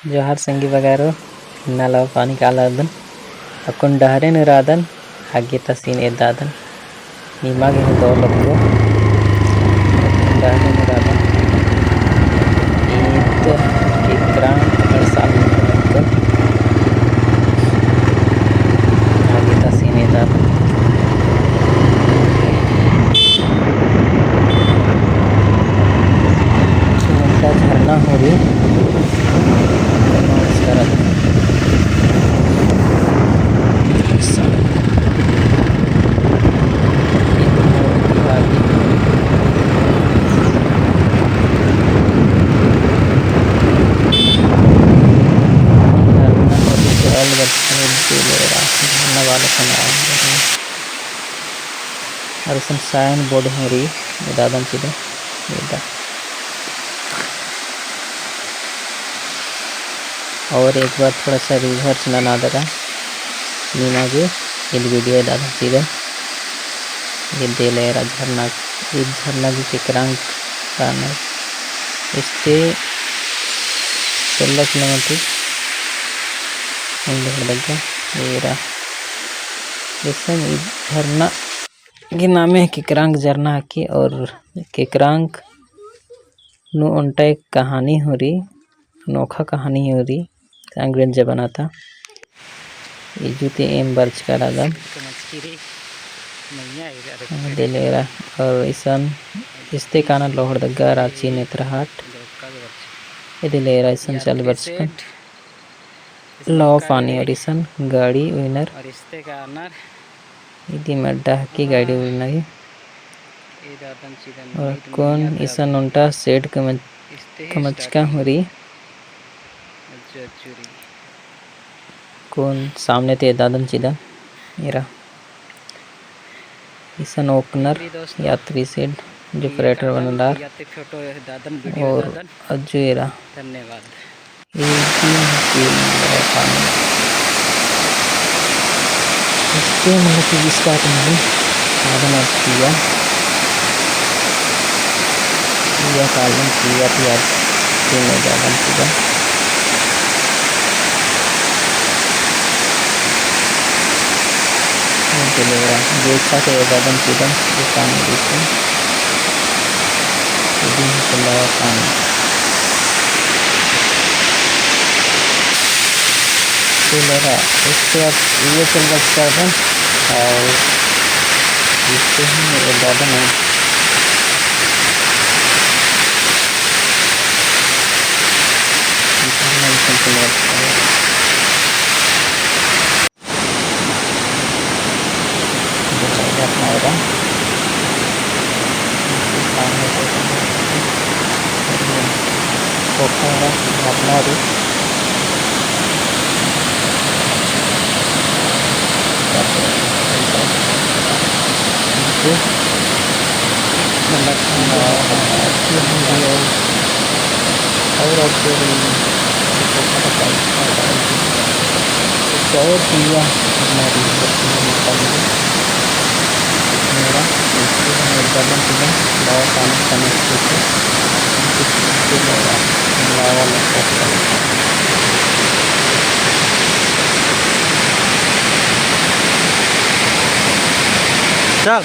जोहार संगी बगारो नला पानी कालादन अकुन डहरेन रादन आगे तसीन एदादन निमागे दो लक्को डहरेन रादन ईद किकरां साल लक्को आगे तसीन एदादन उनका झरना हो रही और साइन बोर्ड हो रही दादन चिदा और एक बार थोड़ा सा रिवर्स ना दगा नीमागे इल वीडियो दादन चिदा ये देले झरना इस झरना की किकरांग काना इससे 16 किलोमीटर लगा मेरा जैसे झरना के नाम है किकरांग झरना की और किकरांग नु उनटा एक कहानी हो रही अनोखा कहानी हो रही अंग्रेज बना था ये जूते एम बर्च का डाला दिलेरा और ईसन इस्ते काना लोहड़ दग्गा रांची नेत्रहाट ये दिलेरा ईसन चल बर्च का लो पानी और ईसन गाड़ी विनर और इस्ते का अनर इदी मड्डा की गाड़ी विनर और कौन ईसन उनटा सेड कमच का हो रही कौन सामने ते दादन चिदा मेरा ईसन ओपनर यात्री सेड जो ऑपरेटर बनदार और अजुएरा धन्यवाद इसके मतलब कि इसका तुम्हारी साधन किया कालन किया थी आज तीन जागन किया चलेगा देखा के जागन किया दुकान में देखो ये चला पानी चलेगा इसके बाद ये चल बचता है और इससे ही ज़्यादा नहीं चल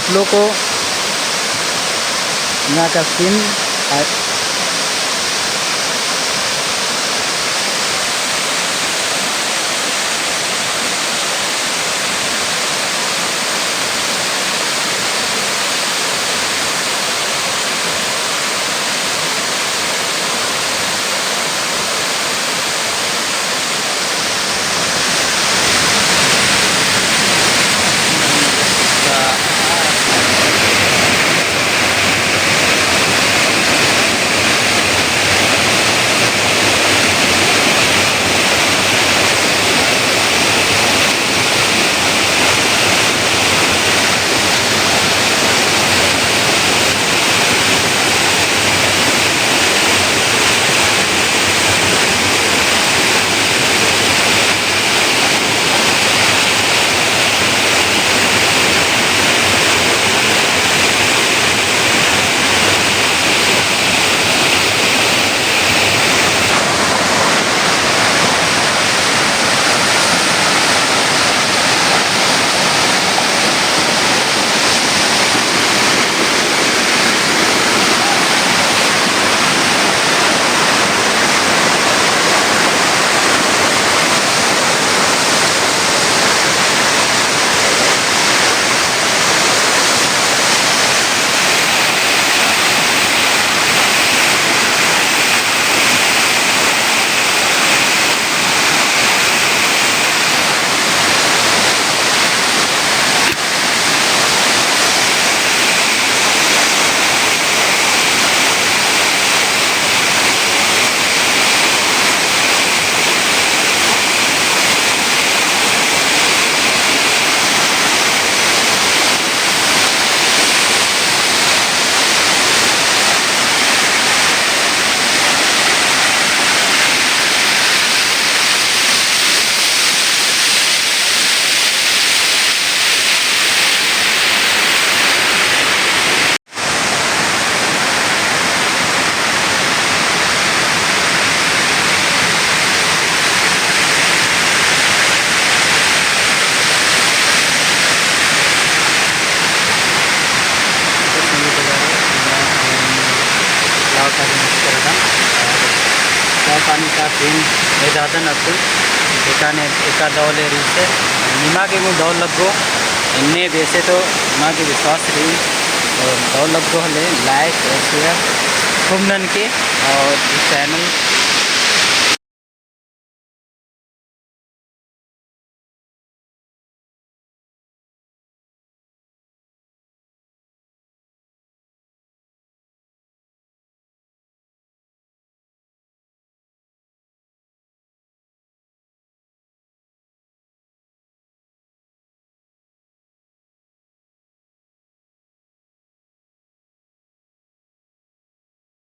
आप लोग को यहाँ का सीन पानी का सीन एजाजन अतुल एका दौले रीसे निमा के मु दौल लगो इन्ने वैसे तो निमा के विश्वास रही और दौल लगो हले लाइक और शेयर खूब नन के और इस चैनल